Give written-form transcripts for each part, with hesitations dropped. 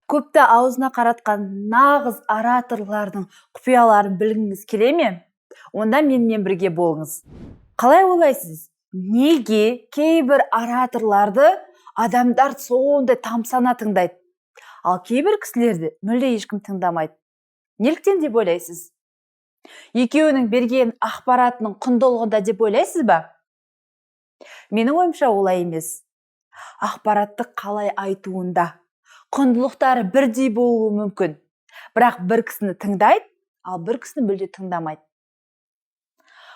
Көпті аузына қаратқан нағыз ораторлардың құпияларын білгіңіз келе ме? Онда менімен бірге болыңыз. Қалай ойлайсыз? Неге кейбір ораторларды адамдар сондай тамсана тыңдайды, ал кейбір кісілерді мүлде ешкім тыңдамайды? Неліктен деп ойлайсыз? Екеуінің берген ақпаратының құндылығында деп ойлайсыз ба? Менің ойымша олай емес. Ақпаратты қалай айтуында, құндылықтары бірдей болуы мүмкін. Бірақ бір кісіні тыңдайды, ал бір кісіні мүлде тыңдамайды.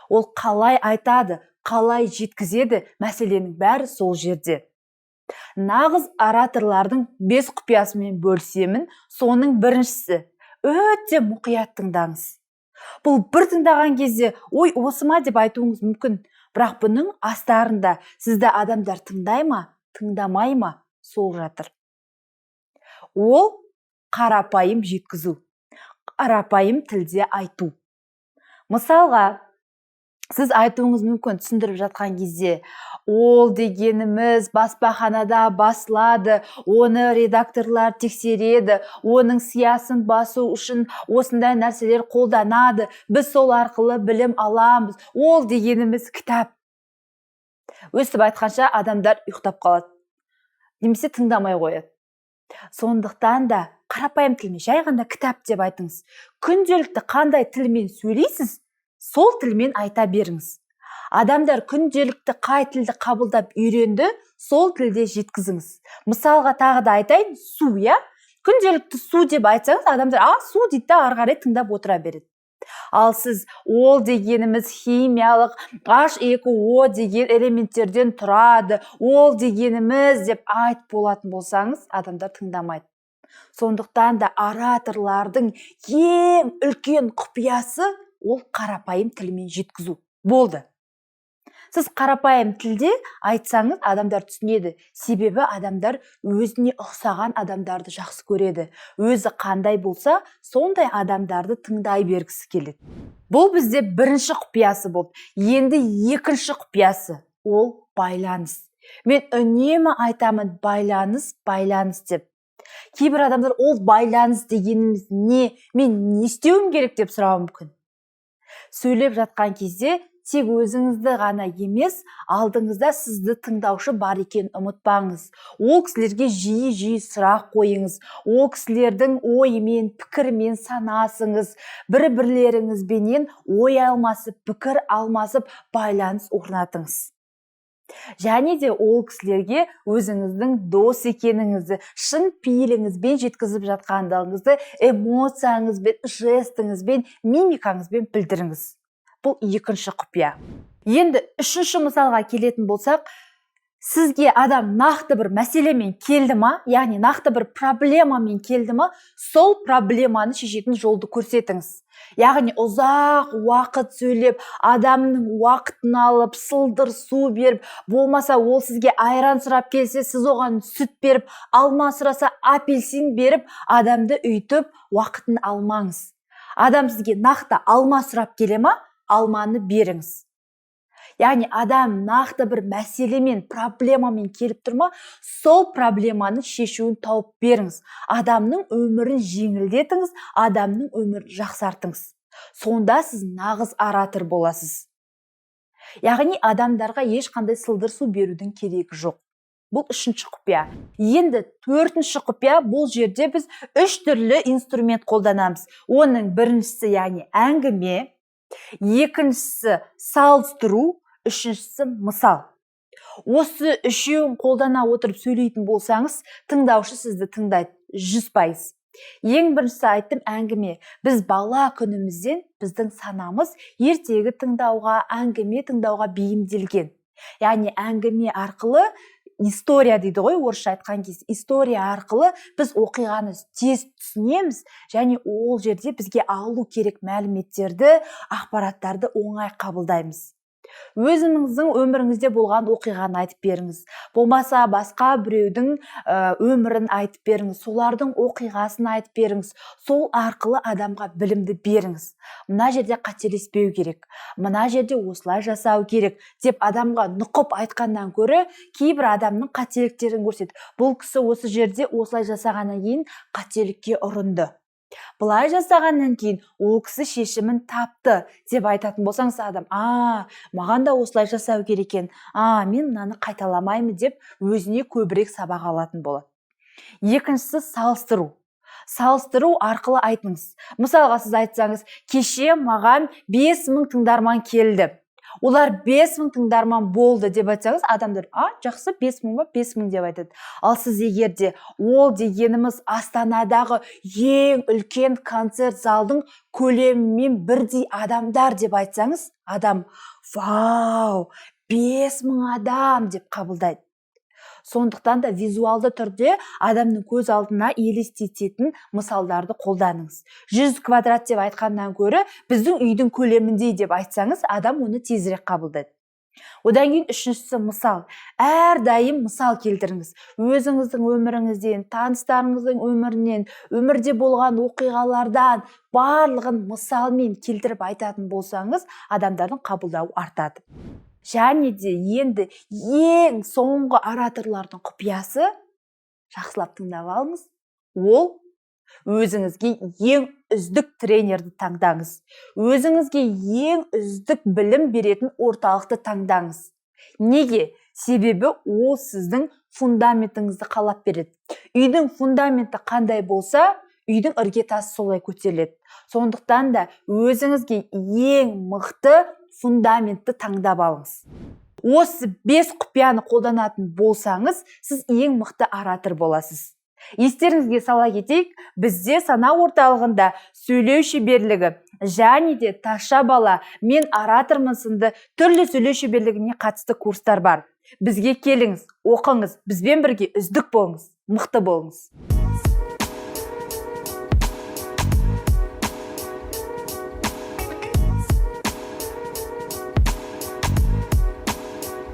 Ол қалай айтады, қалай жеткізеді, мәселенің бәрі сол жерде. Нағыз ораторлардың 5 құпиясымен бөлісемін. Соның біріншісі, өте мұқият тыңдаңыз. Бұл бір тыңдаған кезде, ой, осы ма деп айтуыңыз мүмкін. Бірақ бұның астарында сізді адамдар тыңдай ма, тыңдамай ма, сол жатыр. Ол қарапайым жеткізу, қарапайым тілде айту. Мысалға, сіз айтуыңыз мүмкін түсіндіріп жатқан кезде, ол дегеніміз баспаханада басылады, оны редакторлар тексереді, оның сиясын басу үшін осындай нәрселер қолданады, біз сол арқылы білім аламыз, ол дегеніміз кітап. Өстіп айтқанша адамдар ұйықтап қалады, немесе тыңдамай қояды. Сондықтан да қарапайым тілмен, жай ғана кітап деп айтыңыз. Күнделікті қандай тілмен сөйлейсіз, сол тілмен айта беріңіз. Адамдар күнделікті қай тілді қабылдап үйренді, сол тілде жеткізіңіз. Мысалға тағы да айтайын, су, я? Күнделікті су деп айтсаңыз, адамдар, су дейді, ары қарай тыңдап отыра береді. Ал сіз ол дегеніміз химиялық H2O деген элементтерден тұрады, ол дегеніміз деп айтып болатын болсаңыз, адамдар тыңдамайды. Сондықтан да ораторлардың ең үлкен құпиясы ол қарапайым тілмен жеткізу. Болды. Сіз қарапайым тілде айтсаңыз, адамдар түсінеді. Себебі адамдар өзіне ұқсаған адамдарды жақсы көреді. Өзі қандай болса, сондай адамдарды тыңдай бергісі келеді. Бұл бізде бірінші құпиясы болды. Енді екінші құпиясы ол байланыс. Мен үнемі айтамын байланыс деп. Кейбір адамдар ол байланыс дегеніміз не? Мен не істеуім керек деп сұрауы мүмкін. Сөйлеп жатқан кезде тек өзіңізді ғана емес, алдыңызда сізді тыңдаушы бар екенін ұмытпаңыз. Ол кісілерге жиі сұрақ қойыңыз. Ол кісілердің ойымен, пікірмен санасыңыз. Бір-бірлеріңізбенен ой алмасып, пікір алмасып, байланыс орнатыңыз. Және де ол кісілерге өзіңіздің дос екеніңізді, шын пейіліңізбен жеткізіп жатқандығыңызды эмоцияңызбен, жестіңізбен, мимикаңызбен білдіріңіз. Бұл екінші құпия. Енді үшінші мысалға келетін болсақ, сізге адам нақты бір мәселемен келді ма, яғни нақты бір проблемамен келді ма, сол проблеманы шешетін жолды көрсетіңіз. Яғни ұзақ уақыт сөйлеп, адамның уақытын алып, сылдыр су беріп, болмаса ол сізге айран сұрап келсе, сіз оған сүт беріп, алма сұраса апельсин беріп, адамды үйтіп, уақытын алмаңыз. Адам сізге нақты алма сұрап келе ма, алманы беріңіз. Яғни адам нақты бір мәселемен, проблемамен келіп тұрма, сол проблеманы шешуін тауып беріңіз. Адамның өмірін жеңілдетіңіз, адамның өмірін жақсартыңыз. Сонда сіз нағыз оратор боласыз. Яғни адамдарға ешқандай сылдыр су берудің керегі жоқ. Бұл үшінші құпия. Енді төртінші құпия, бұл жерде біз 3 түрлі инструмент қолданамыз. Оның біріншісі, яғни әңгіме, екіншісі салыстыру, үшіншісі мысал. Осы үшеуін қолдана отырып сөйлейтін болсаңыз, тыңдаушы сізді тыңдайды 100%. Ең біріншісі айттым, әңгіме. Біз бала күнімізден біздің санамыз ертегі тыңдауға, әңгіме тыңдауға бейімделген. Яғни әңгіме арқылы, история дейді ғой, орысша айтқан кезде, история арқылы біз оқиғаны тез түсінеміз, және ол жерде бізге алу керек мәліметтерді, ақпараттарды оңай қабылдаймыз. Өзіңіздің өміріңізде болған оқиғаны айтып беріңіз. Болмаса басқа біреудің өмірін айтып беріңіз. Солардың оқиғасын айтып беріңіз. Сол арқылы адамға білімді беріңіз. Мына жерде қателеспеу керек. Мына жерде осылай жасау керек деп адамға нұқып айтқаннан көрі, кейбір адамның қателіктерін көрсетеді. Бұл кісі осы жерде осылай жасағаннан кейін қателікке ұрынды. Былай жасағаннан кейін ол кісі шешімін тапты деп айтатын болсаңыз адам, маған да осылай жасау керек екен, мен мынаны қайталамаймын деп өзіне көбірек сабақ алатын болады. Екіншісі салыстыру. Салыстыру арқылы айтыңыз. Мысалға сіз айтсаңыз, кеше маған 5000 тыңдарман келді. Олар 5000 тыңдарман болды деп айтсаңыз, адамдар, жақсы 5000 ба, 5000 деп айтады. Ал сіз егерде ол дегеніміз Астанадағы ең үлкен концерт залдың көлемімен бірдей адамдар деп айтсаңыз, адам, вау, 5000 адам деп қабылдайды. Сондықтан да визуалды түрде адамның көз алдына елестететін мысалдарды қолданыңыз. 100 квадрат деп айтқаннан көрі, біздің үйдің көлеміндей деп айтсаңыз, адам оны тезірек қабылдайды. Одан кейін үшіншісі мысал. Әрдайым мысал келтіріңіз. Өзіңіздің өміріңізден, таныстарыңыздың өмірінен, өмірде болған оқиғалардан барлығын мысалмен келтіріп айтатын болсаңыз, адамдардың қабылдауы артады. Және де енді ең соңғы ораторлардың құпиясы, жақсылап тыңдап алыңыз, ол өзіңізге ең үздік тренерді таңдаңыз. Өзіңізге ең үздік білім беретін орталықты таңдаңыз. Неге? Себебі ол сіздің фундаментіңізді қалап береді. Үйдің фундаменті қандай болса, үйдің іргетасы солай көтеріледі. Сондықтан да өзіңізге ең мықты фундаментті таңдап алыңыз. Осы 5 құпияны қолданатын болсаңыз, сіз ең мықты оратор боласыз. Естеріңізге сала кетейік, бізде сана орталығында сөйлеу шеберлігі және де тазша бала, мен оратормын сынды түрлі сөйлеу шеберлігіне қатысты курстар бар. Бізге келіңіз, оқыңыз, бізбен бірге үздік болыңыз, мықты болыңыз.